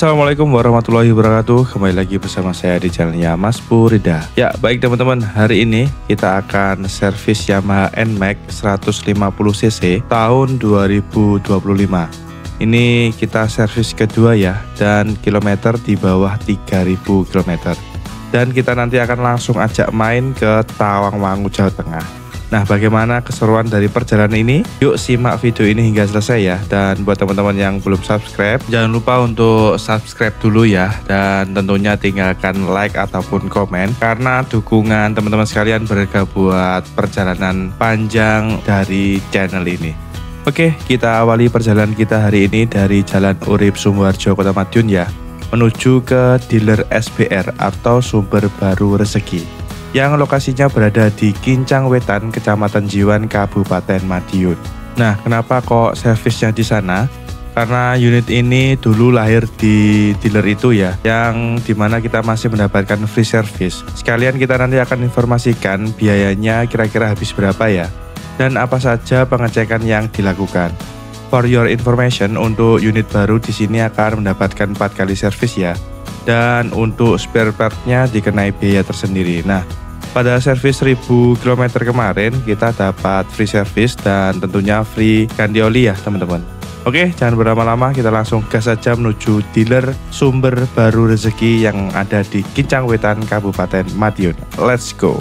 Assalamualaikum warahmatullahi wabarakatuh. Kembali lagi bersama saya di channelnya Mas Purida. Ya baik teman-teman, hari ini kita akan servis Yamaha NMAX 150cc tahun 2025. Ini kita servis kedua ya, dan kilometer di bawah 3000 km. Dan kita nanti akan langsung ajak main ke Tawangmangu, Jawa Tengah. Nah, bagaimana keseruan dari perjalanan ini? Yuk simak video ini hingga selesai ya. Dan buat teman-teman yang belum subscribe, jangan lupa untuk subscribe dulu ya. Dan tentunya tinggalkan like ataupun komen, karena dukungan teman-teman sekalian berharga buat perjalanan panjang dari channel ini. Oke, kita awali perjalanan kita hari ini dari Jalan Urip Sumoharjo, Kota Madiun ya, menuju ke dealer SBR atau Sumber Baru Rezeki, yang lokasinya berada di Kincang Wetan, Kecamatan Jiwan, Kabupaten Madiun. Nah, kenapa kok servisnya di sana? Karena unit ini dulu lahir di dealer itu ya, yang dimana kita masih mendapatkan free service. Sekalian kita nanti akan informasikan biayanya kira-kira habis berapa ya, dan apa saja pengecekan yang dilakukan. For your information, untuk unit baru di sini akan mendapatkan 4 kali servis ya. Dan untuk spare partnya dikenai biaya tersendiri. Nah, pada servis 1000 km kemarin kita dapat free service dan tentunya free ganti oli ya teman-teman. Oke, jangan berlama-lama, kita langsung gas saja menuju dealer Sumber Baru Rezeki yang ada di Kincang Wetan, Kabupaten Madiun. Let's go.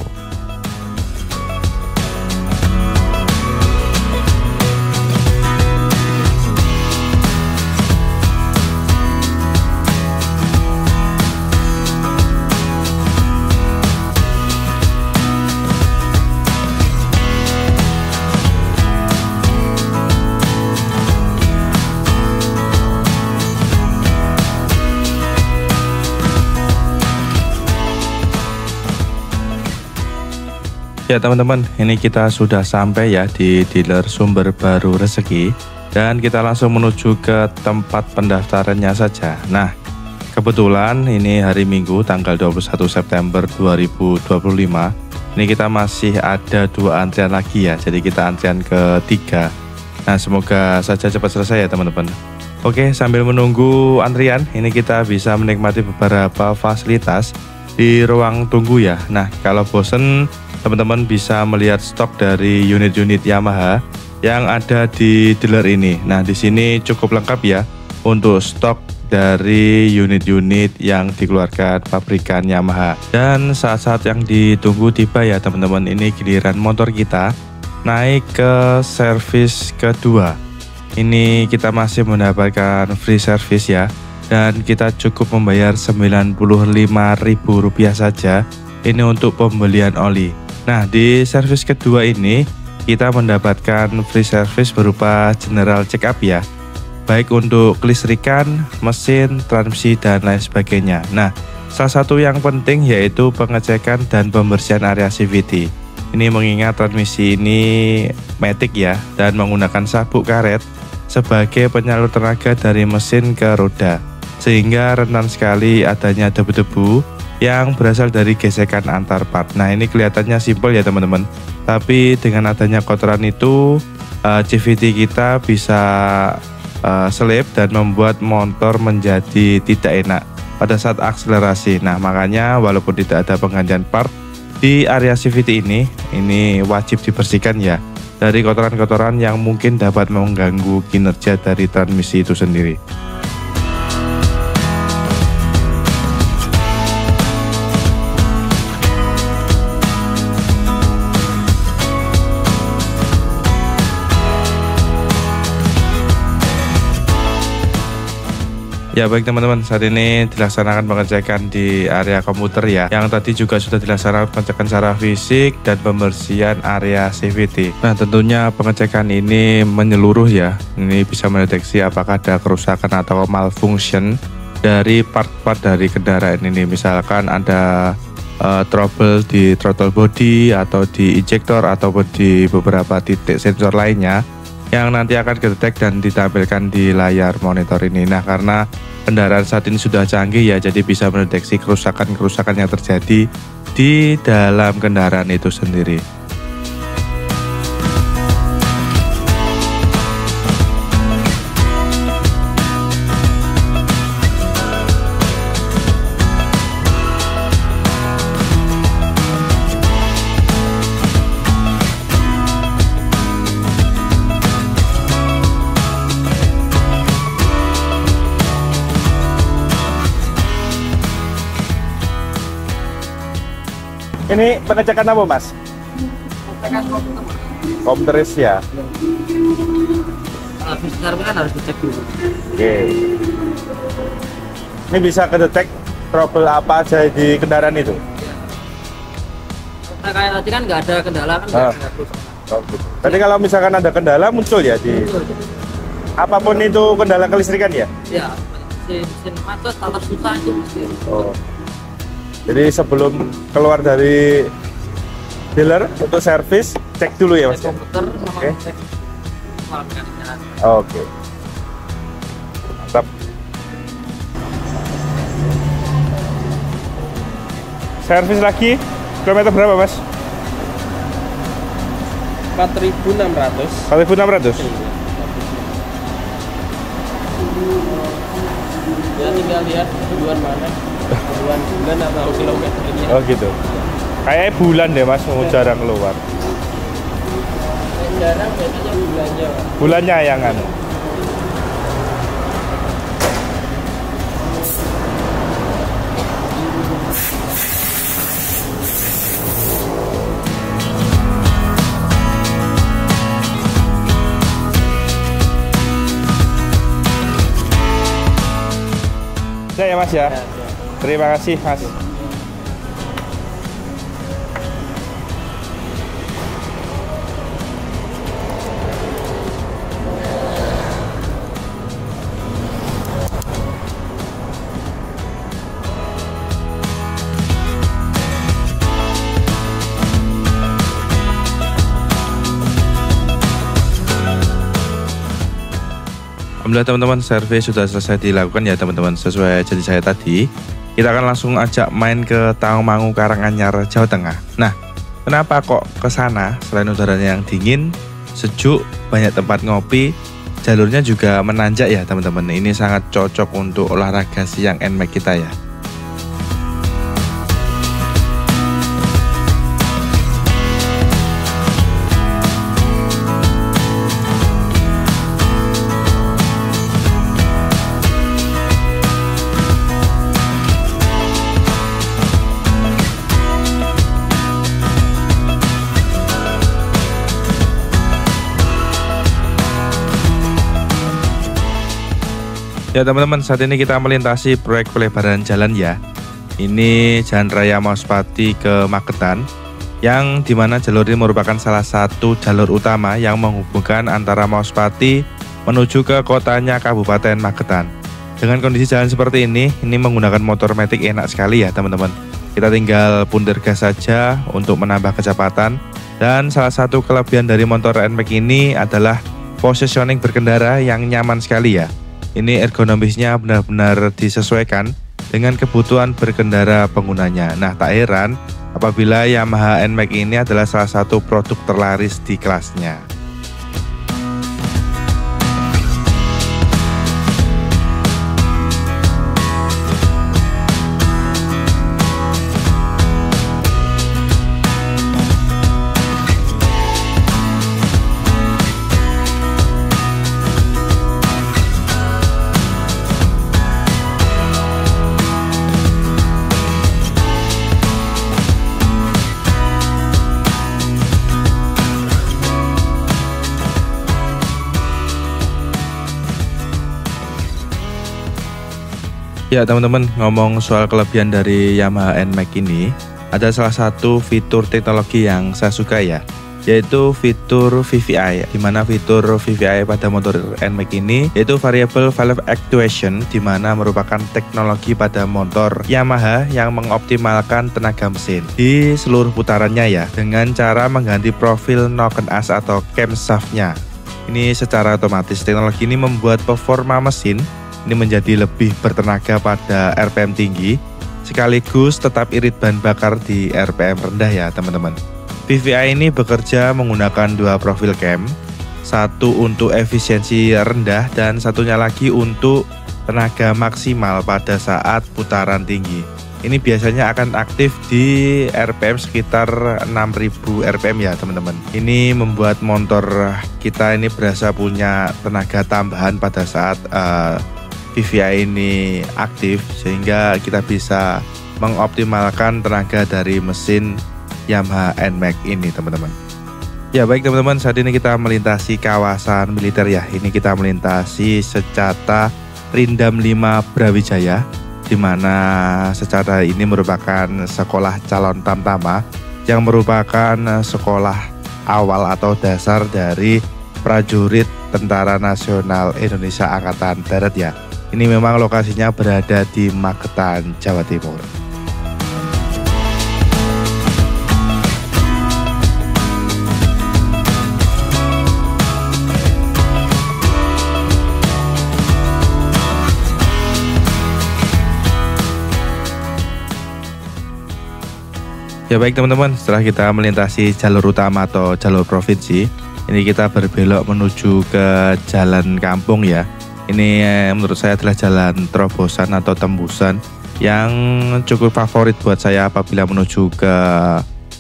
Ya teman-teman, ini kita sudah sampai ya di dealer Sumber Baru Rezeki, dan kita langsung menuju ke tempat pendaftarannya saja. Nah, kebetulan ini hari Minggu tanggal 21 September 2025. Ini kita masih ada 2 antrian lagi ya, jadi kita antrian ketiga. Nah, semoga saja cepat selesai ya teman-teman. Oke, sambil menunggu antrian, ini kita bisa menikmati beberapa fasilitas di ruang tunggu ya. Nah, kalau bosen, teman-teman bisa melihat stok dari unit-unit Yamaha yang ada di dealer ini. Nah, di sini cukup lengkap ya untuk stok dari unit-unit yang dikeluarkan pabrikan Yamaha. Dan saat-saat yang ditunggu tiba ya teman-teman, ini giliran motor kita naik ke servis kedua. Ini kita masih mendapatkan free service ya, dan kita cukup membayar Rp95.000 saja ini untuk pembelian oli. Nah, di servis kedua ini kita mendapatkan free service berupa general check up ya, baik untuk kelistrikan, mesin, transmisi, dan lain sebagainya. Nah, salah satu yang penting yaitu pengecekan dan pembersihan area CVT. Ini mengingat transmisi ini matic ya, dan menggunakan sabuk karet sebagai penyalur tenaga dari mesin ke roda, sehingga rentan sekali adanya debu-debu yang berasal dari gesekan antar part. Nah, ini kelihatannya simpel ya teman-teman, tapi dengan adanya kotoran itu CVT kita bisa selip dan membuat motor menjadi tidak enak pada saat akselerasi. Nah, makanya walaupun tidak ada penggantian part di area CVT ini wajib dibersihkan ya dari kotoran-kotoran yang mungkin dapat mengganggu kinerja dari transmisi itu sendiri. Ya baik teman-teman, saat ini dilaksanakan pengecekan di area komputer ya, yang tadi juga sudah dilaksanakan pengecekan secara fisik dan pembersihan area CVT. Nah, tentunya pengecekan ini menyeluruh ya, ini bisa mendeteksi apakah ada kerusakan atau malfunction dari part-part dari kendaraan ini. Misalkan ada trouble di throttle body atau di injektor ataupun di beberapa titik sensor lainnya yang nanti akan kedetek dan ditampilkan di layar monitor ini. Nah, karena kendaraan saat ini sudah canggih ya, jadi bisa mendeteksi kerusakan-kerusakan yang terjadi di dalam kendaraan itu sendiri. Ini pengecekan apa Mas? Pengecekan komputer. Komputeris ya. Habis servis kan harus dicek dulu. Oke. Ini bisa kedetek trouble apa aja di kendaraan itu? Nah, kayak tadi kan nggak ada kendala kan nggak ada terus. Tadi kalau misalkan ada kendala muncul ya di apapun itu kendala kelistrikan ya? Ya, mesin macet atau susah itu mesti. Oh. Jadi sebelum keluar dari dealer untuk servis cek dulu ya Mas. Cek komputer sama Oke. cek malam jalan. Oke. Mantap. Servis lagi kilometer berapa Mas? 4.600. 4.600. Ya tinggal lihat tujuan mana, tujuan bulan atau kilometer ini. Oh gitu. Kayaknya bulan deh Mas, mau jarang keluar. Jarang biasanya bulannya, Pak. Bulannya yang anu. Ya Mas ya. Terima kasih Mas. Alhamdulillah teman-teman, servis sudah selesai dilakukan ya teman-teman, sesuai janji saya tadi. Kita akan langsung ajak main ke Tawangmangu, Karanganyar, Jawa Tengah. Nah, kenapa kok ke sana? Selain udaranya yang dingin, sejuk, banyak tempat ngopi, jalurnya juga menanjak ya teman-teman. Ini sangat cocok untuk olahraga siang NMAX kita ya. Ya teman-teman, saat ini kita melintasi proyek pelebaran jalan ya. Ini Jalan Raya Mauspati ke Magetan, yang dimana jalur ini merupakan salah satu jalur utama yang menghubungkan antara Mauspati menuju ke kotanya Kabupaten Magetan. Dengan kondisi jalan seperti ini menggunakan motor matic enak sekali ya teman-teman. Kita tinggal puntir gas saja untuk menambah kecepatan. Dan salah satu kelebihan dari motor NMAX ini adalah positioning berkendara yang nyaman sekali ya. Ini ergonomisnya benar-benar disesuaikan dengan kebutuhan berkendara penggunanya. Nah, tak heran apabila Yamaha NMAX ini adalah salah satu produk terlaris di kelasnya. Ya teman-teman, ngomong soal kelebihan dari Yamaha NMAX ini, ada salah satu fitur teknologi yang saya suka ya, yaitu fitur VVI. Dimana fitur VVI pada motor NMAX ini yaitu Variable Valve Actuation, dimana merupakan teknologi pada motor Yamaha yang mengoptimalkan tenaga mesin di seluruh putarannya ya, dengan cara mengganti profil noken as atau camshaftnya. Ini secara otomatis. Teknologi ini membuat performa mesin ini menjadi lebih bertenaga pada RPM tinggi, sekaligus tetap irit bahan bakar di RPM rendah ya teman-teman. VVI ini bekerja menggunakan dua profil cam, satu untuk efisiensi rendah dan satunya lagi untuk tenaga maksimal pada saat putaran tinggi. Ini biasanya akan aktif di RPM sekitar 6000 RPM ya teman-teman. Ini membuat motor kita ini berasa punya tenaga tambahan pada saat VVI ini aktif, sehingga kita bisa mengoptimalkan tenaga dari mesin Yamaha NMAX ini teman-teman. Ya baik teman-teman, saat ini kita melintasi kawasan militer ya. Ini kita melintasi Secata Rindam 5 Brawijaya, di mana Secata ini merupakan sekolah calon tamtama yang merupakan sekolah awal atau dasar dari prajurit Tentara Nasional Indonesia Angkatan Darat ya. Ini memang lokasinya berada di Magetan, Jawa Timur. Ya baik teman-teman, setelah kita melintasi jalur utama atau jalur provinsi, ini kita berbelok menuju ke jalan kampung ya. Ini menurut saya adalah jalan terobosan atau tembusan yang cukup favorit buat saya apabila menuju ke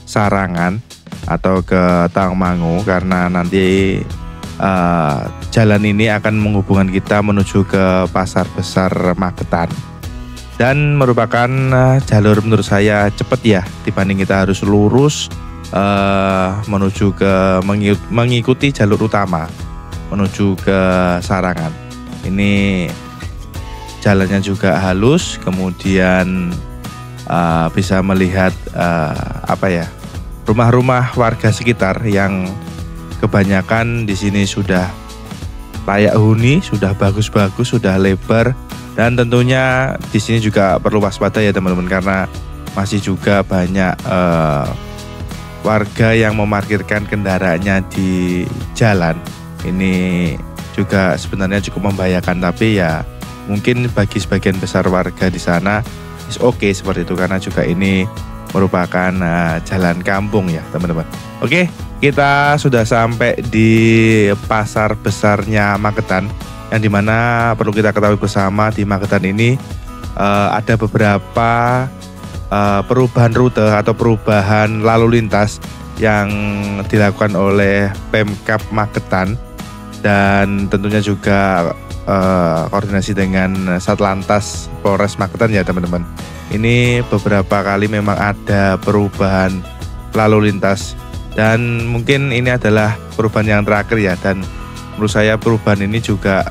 Sarangan atau ke Tawangmangu, karena nanti jalan ini akan menghubungkan kita menuju ke Pasar Besar Magetan. Dan merupakan jalur menurut saya cepat ya, dibanding kita harus lurus menuju ke mengikuti jalur utama menuju ke Sarangan. Ini jalannya juga halus, kemudian bisa melihat rumah-rumah warga sekitar yang kebanyakan di sini sudah layak huni, sudah bagus-bagus, sudah lebar. Dan tentunya di sini juga perlu waspada ya teman-teman, karena masih juga banyak warga yang memarkirkan kendaraannya di jalan. Ini juga sebenarnya cukup membahayakan, tapi ya mungkin bagi sebagian besar warga di sana is oke seperti itu, karena juga ini merupakan jalan kampung ya teman-teman. Oke, kita sudah sampai di Pasar Besarnya Magetan, yang dimana perlu kita ketahui bersama di Magetan ini ada beberapa perubahan rute atau perubahan lalu lintas yang dilakukan oleh Pemkab Magetan, dan tentunya juga koordinasi dengan Satlantas Polres Magetan ya teman-teman. Ini beberapa kali memang ada perubahan lalu lintas, dan mungkin ini adalah perubahan yang terakhir ya. Dan menurut saya perubahan ini juga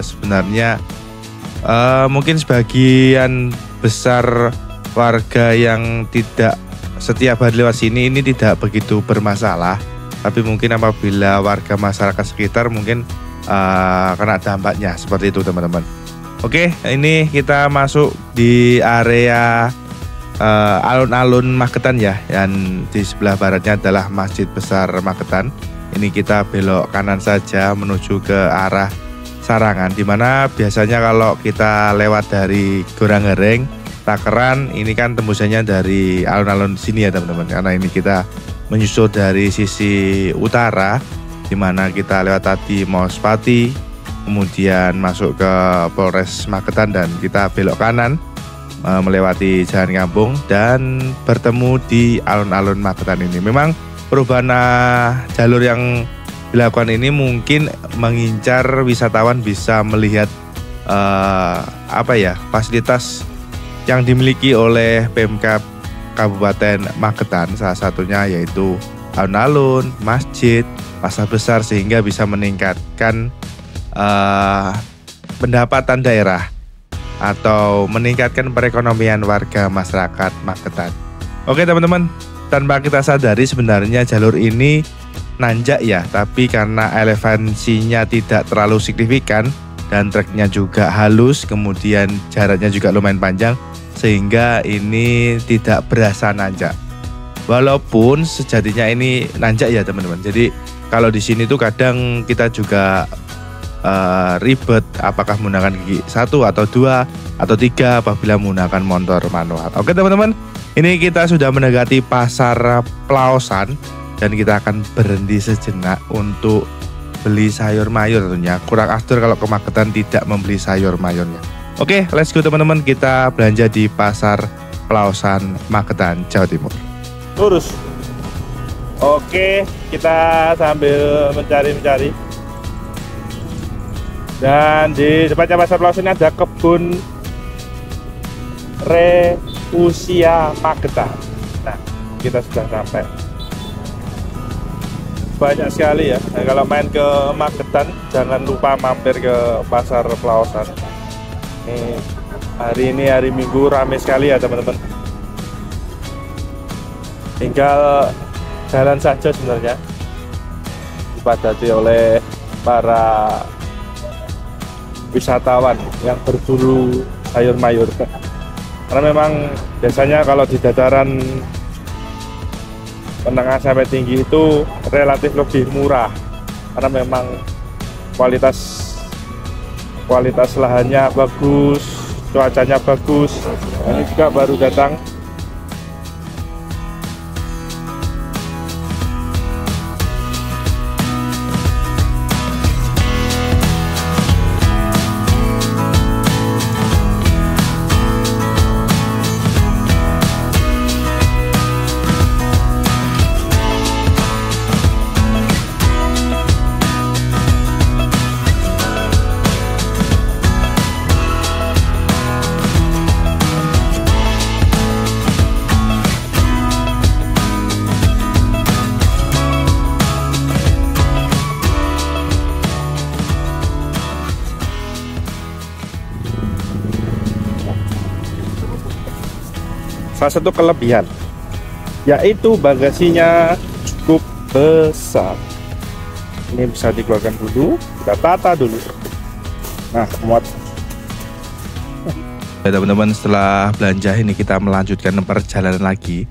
sebenarnya mungkin sebagian besar warga yang tidak setiap hari lewat sini ini tidak begitu bermasalah, tapi mungkin apabila warga masyarakat sekitar mungkin kena dampaknya seperti itu teman-teman. Oke, ini kita masuk di area alun-alun Magetan ya, dan di sebelah baratnya adalah Masjid Besar Magetan. Ini kita belok kanan saja menuju ke arah Sarangan, dimana biasanya kalau kita lewat dari Goranggereng, Takeran, ini kan tembusannya dari alun-alun sini ya teman-teman, karena ini kita menyusur dari sisi utara, dimana kita lewat tadi Mauspati, kemudian masuk ke Polres Magetan, dan kita belok kanan melewati jalan kampung dan bertemu di alun-alun Magetan ini. Memang perubahan jalur yang dilakukan ini mungkin mengincar wisatawan bisa melihat fasilitas yang dimiliki oleh Pemkab Kabupaten Magetan, salah satunya yaitu alun-alun, masjid, pasar besar, sehingga bisa meningkatkan pendapatan daerah atau meningkatkan perekonomian warga masyarakat Magetan. Oke teman-teman, tanpa kita sadari sebenarnya jalur ini nanjak ya, tapi karena elevasinya tidak terlalu signifikan dan treknya juga halus, kemudian jaraknya juga lumayan panjang, sehingga ini tidak berasa nanjak. Walaupun sejatinya ini nanjak ya teman-teman. Jadi kalau di sini tuh kadang kita juga ribet apakah menggunakan gigi 1 atau 2 atau 3 apabila menggunakan motor manual. Oke teman-teman, ini kita sudah mendekati Pasar Plaosan, dan kita akan berhenti sejenak untuk beli sayur mayur tentunya. Kurang afdol kalau ke Magetan tidak membeli sayur mayurnya. Oke, let's go teman-teman, kita belanja di Pasar Plaosan Magetan, Jawa Timur. Lurus. Oke, kita sambil mencari-mencari. Dan di depannya Pasar Plaosan ini ada kebun Reusia Magetan. Nah, kita sudah sampai. Banyak sekali ya. Nah, kalau main ke Magetan jangan lupa mampir ke Pasar Pelawasan. Ini hari Minggu ramai sekali ya teman-teman. Tinggal jalan saja sebenarnya, dipadati oleh para wisatawan yang berburu sayur mayur. Karena memang biasanya kalau di dataran menengah sampai tinggi itu relatif lebih murah, karena memang kualitas lahannya bagus, cuacanya bagus. Ini juga baru datang. Salah satu kelebihan yaitu bagasinya cukup besar. Ini bisa dikeluarkan dulu, kita tata dulu. Nah, muat. Ya teman-teman, setelah belanja ini kita melanjutkan perjalanan lagi,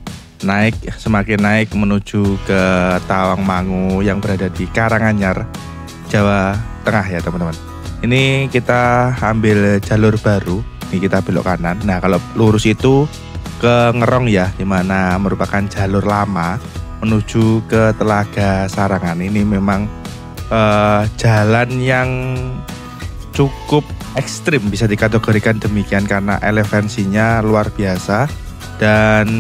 semakin naik menuju ke Tawangmangu yang berada di Karanganyar, Jawa Tengah ya teman-teman. Ini kita ambil jalur baru, ini kita belok kanan. Nah, kalau lurus itu ke Ngerong ya, dimana merupakan jalur lama menuju ke Telaga Sarangan. Ini memang jalan yang cukup ekstrim, bisa dikategorikan demikian, karena elevansinya luar biasa dan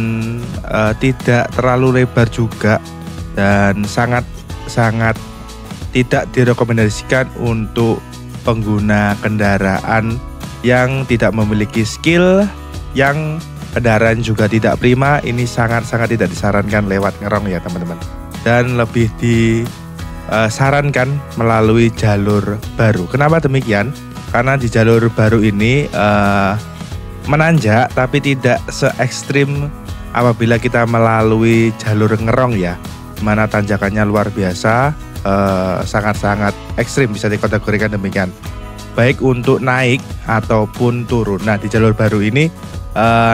tidak terlalu lebar juga, dan sangat tidak direkomendasikan untuk pengguna kendaraan yang tidak memiliki skill, yang kendaraan juga tidak prima. Ini sangat-sangat tidak disarankan lewat Ngerong ya teman-teman, dan lebih disarankan melalui jalur baru. Kenapa demikian? Karena di jalur baru ini menanjak, tapi tidak se ekstrim apabila kita melalui jalur Ngerong ya, mana tanjakannya luar biasa, sangat-sangat ekstrim, bisa dikategorikan demikian, baik untuk naik ataupun turun. Nah, di jalur baru ini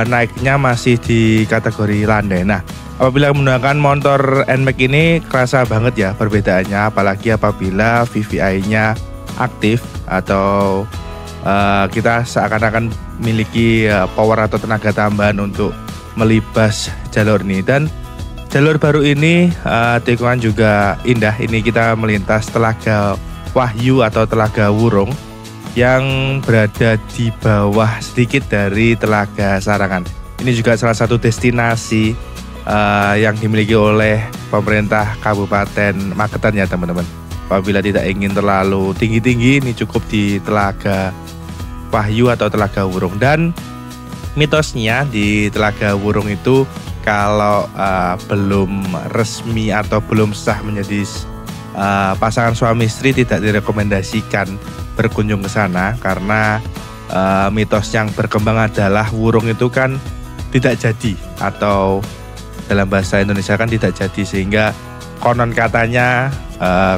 naiknya masih di kategori landai. Nah, apabila menggunakan motor NMAX ini kerasa banget ya perbedaannya, apalagi apabila VVI-nya aktif atau kita seakan-akan memiliki power atau tenaga tambahan untuk melibas jalur ini. Dan jalur baru ini tikungan juga indah. Ini kita melintas Telaga Wahyu atau Telaga Wurung yang berada di bawah sedikit dari Telaga Sarangan. Ini juga salah satu destinasi yang dimiliki oleh pemerintah Kabupaten Magetan ya teman-teman. Apabila tidak ingin terlalu tinggi-tinggi, ini cukup di Telaga Wahyu atau Telaga Wurung. Dan mitosnya di Telaga Wurung itu kalau belum resmi atau belum sah menjadi pasangan suami istri, tidak direkomendasikan berkunjung ke sana, karena mitos yang berkembang adalah wurung itu kan tidak jadi, atau dalam bahasa Indonesia kan tidak jadi, sehingga konon katanya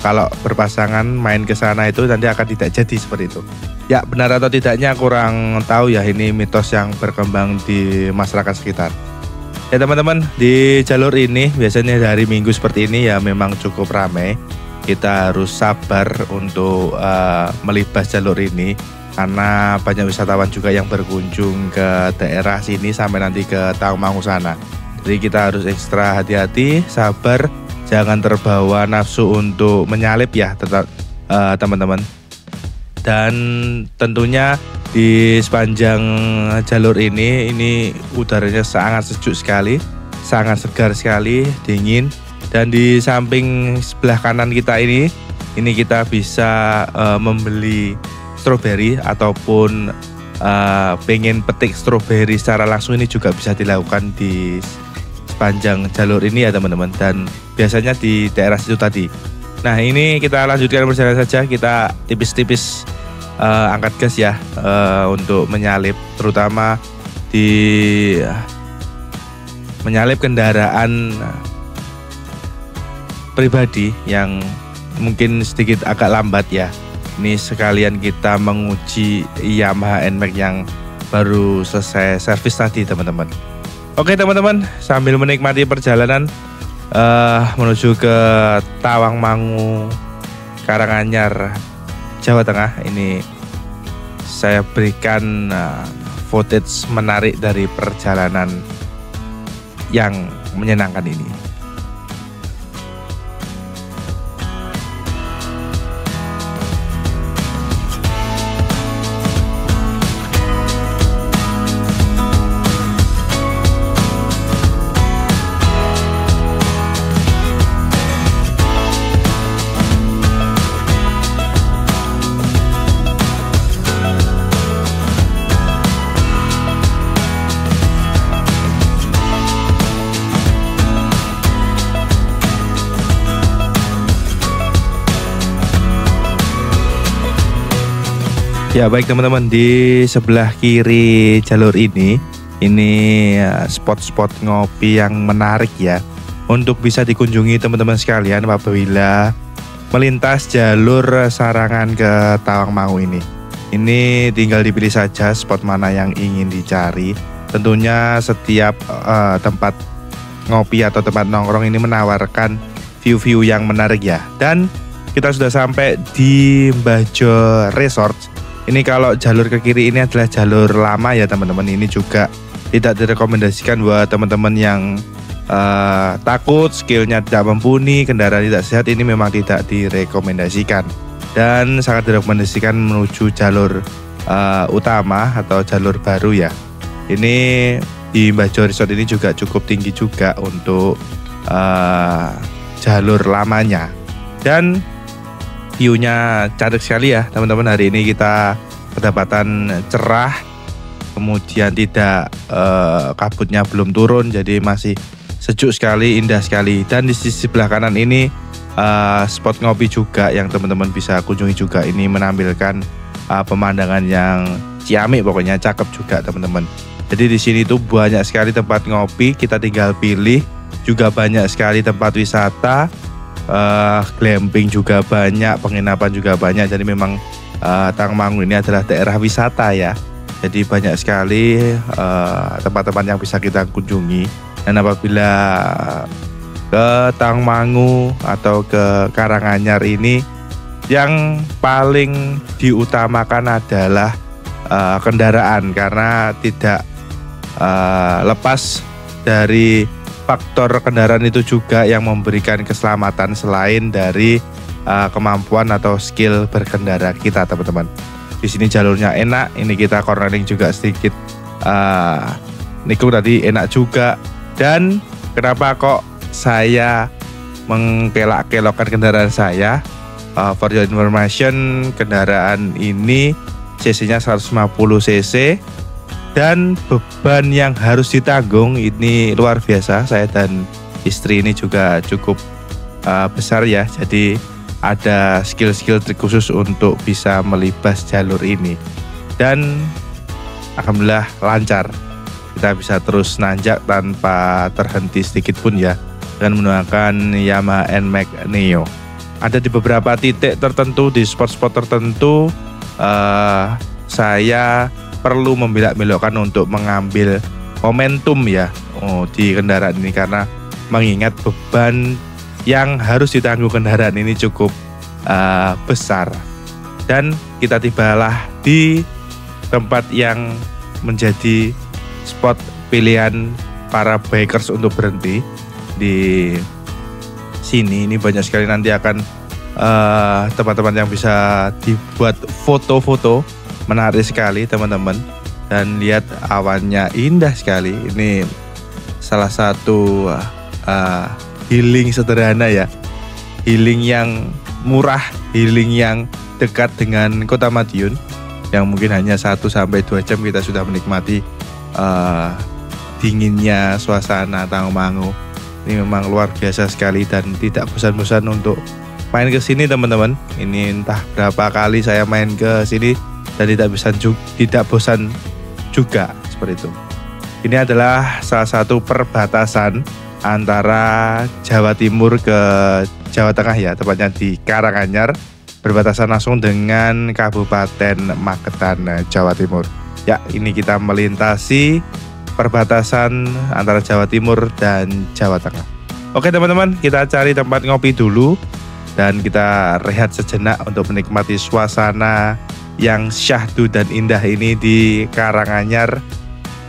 kalau berpasangan main ke sana itu nanti akan tidak jadi seperti itu. Ya, benar atau tidaknya kurang tahu ya, ini mitos yang berkembang di masyarakat sekitar. Ya teman-teman, di jalur ini biasanya dari Minggu seperti ini ya memang cukup ramai. Kita harus sabar untuk melibas jalur ini, karena banyak wisatawan juga yang berkunjung ke daerah sini sampai nanti ke Tawangmangu sana. Jadi kita harus ekstra hati-hati, sabar, jangan terbawa nafsu untuk menyalip ya teman-teman. Dan tentunya di sepanjang jalur ini udaranya sangat sejuk sekali, sangat segar sekali, dingin. Dan di samping sebelah kanan kita ini kita bisa membeli stroberi, ataupun pengen petik stroberi secara langsung, ini juga bisa dilakukan di sepanjang jalur ini ya teman-teman, dan biasanya di daerah situ tadi. Nah ini kita lanjutkan perjalanan saja, kita tipis-tipis angkat gas ya untuk menyalip, terutama di menyalip kendaraan pribadi yang mungkin sedikit agak lambat ya. Ini sekalian kita menguji Yamaha NMAX yang baru selesai servis tadi teman-teman. Oke teman-teman, sambil menikmati perjalanan menuju ke Tawangmangu, Karanganyar, Jawa Tengah, ini saya berikan footage menarik dari perjalanan yang menyenangkan ini. Ya baik teman-teman, di sebelah kiri jalur ini spot-spot ngopi yang menarik ya, untuk bisa dikunjungi teman-teman sekalian apabila melintas jalur Sarangan ke Tawangmangu ini. Ini tinggal dipilih saja spot mana yang ingin dicari. Tentunya setiap tempat ngopi atau tempat nongkrong ini menawarkan view-view yang menarik ya. Dan kita sudah sampai di Bajo Resort. Ini kalau jalur ke kiri ini adalah jalur lama ya teman-teman. Ini juga tidak direkomendasikan buat teman-teman yang takut, skillnya tidak mumpuni, kendaraan tidak sehat. Ini memang tidak direkomendasikan, dan sangat direkomendasikan menuju jalur utama atau jalur baru ya. Ini di Bajo Resort ini juga cukup tinggi juga untuk jalur lamanya, dan view-nya cantik sekali ya teman-teman. Hari ini kita kedapatan cerah, kemudian tidak kabutnya belum turun, jadi masih sejuk sekali, indah sekali. Dan di sisi sebelah kanan ini spot ngopi juga yang teman-teman bisa kunjungi juga. Ini menampilkan pemandangan yang ciamik, pokoknya cakep juga teman-teman. Jadi di sini tuh banyak sekali tempat ngopi, kita tinggal pilih. Juga banyak sekali tempat wisata, glamping juga banyak, penginapan juga banyak. Jadi memang Tawangmangu ini adalah daerah wisata ya. Jadi banyak sekali tempat-tempat yang bisa kita kunjungi. Dan apabila ke Tawangmangu atau ke Karanganyar ini, yang paling diutamakan adalah kendaraan, karena tidak lepas dari faktor kendaraan itu juga yang memberikan keselamatan selain dari kemampuan atau skill berkendara kita teman-teman. Di sini jalurnya enak, ini kita cornering juga sedikit nikung tadi, enak juga. Dan kenapa kok saya mengkelak-kelokkan kendaraan saya? For your information, kendaraan ini cc-nya 150 cc. Dan beban yang harus ditanggung ini luar biasa. Saya dan istri ini juga cukup besar ya. Jadi ada skill-skill trik khusus untuk bisa melibas jalur ini. Dan alhamdulillah lancar. Kita bisa terus nanjak tanpa terhenti sedikit pun ya, dengan menggunakan Yamaha NMAX Neo. Ada di beberapa titik tertentu, di spot-spot tertentu saya perlu membelok-belokkan untuk mengambil momentum ya di kendaraan ini, karena mengingat beban yang harus ditanggung kendaraan ini cukup besar. Dan kita tibalah di tempat yang menjadi spot pilihan para bikers untuk berhenti di sini. Ini banyak sekali nanti akan tempat-tempat yang bisa dibuat foto-foto. Menarik sekali teman-teman, dan lihat awannya indah sekali. Ini salah satu healing sederhana ya, healing yang murah, healing yang dekat dengan Kota Madiun, yang mungkin hanya 1-2 jam kita sudah menikmati dinginnya suasana Tawangmangu. Ini memang luar biasa sekali dan tidak bosan-bosan untuk main ke sini teman-teman. Ini entah berapa kali saya main ke sini dan tidak bosan juga seperti itu. Ini adalah salah satu perbatasan antara Jawa Timur ke Jawa Tengah ya, tepatnya di Karanganyar, berbatasan langsung dengan Kabupaten Magetan, Jawa Timur. Ya, ini kita melintasi perbatasan antara Jawa Timur dan Jawa Tengah. Oke teman-teman, kita cari tempat ngopi dulu dan kita rehat sejenak untuk menikmati suasana yang syahdu dan indah ini di Karanganyar,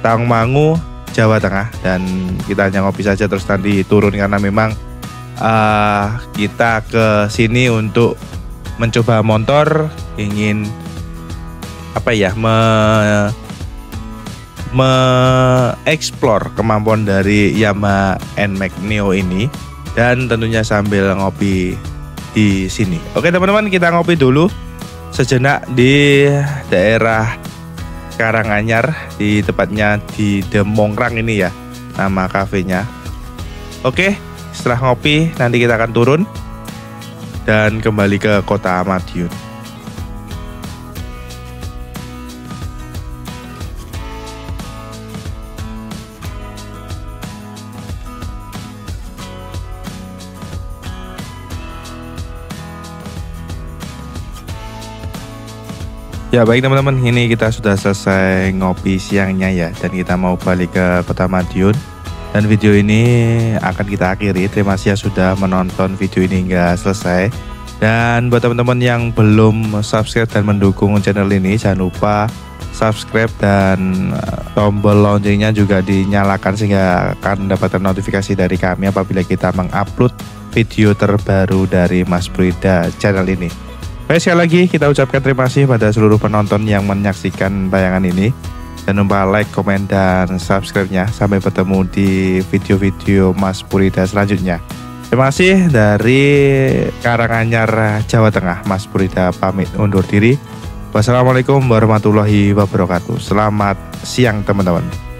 Tawangmangu, Jawa Tengah. Dan kita hanya ngopi saja terus nanti turun karena memang kita ke sini untuk mencoba motor, ingin mengeksplor kemampuan dari Yamaha NMAX Neo ini dan tentunya sambil ngopi di sini. Oke teman-teman, kita ngopi dulu sejenak di daerah Karanganyar, tepatnya di The Mongrang ini ya nama kafenya. Oke, setelah ngopi nanti kita akan turun dan kembali ke Kota Madiun. Ya baik teman-teman, ini kita sudah selesai ngopi siangnya ya, dan kita mau balik ke Kota Madiun. Dan video ini akan kita akhiri. Terima kasih sudah menonton video ini hingga selesai. Dan buat teman-teman yang belum subscribe dan mendukung channel ini, jangan lupa subscribe dan tombol loncengnya juga dinyalakan sehingga akan mendapatkan notifikasi dari kami apabila kita mengupload video terbaru dari Mas Bro Ida channel ini. Baik, sekali lagi kita ucapkan terima kasih pada seluruh penonton yang menyaksikan tayangan ini. Jangan lupa like, komen, dan subscribe-nya. Sampai bertemu di video-video Mas Bro Ida selanjutnya. Terima kasih dari Karanganyar, Jawa Tengah. Mas Bro Ida pamit undur diri. Wassalamualaikum warahmatullahi wabarakatuh. Selamat siang teman-teman.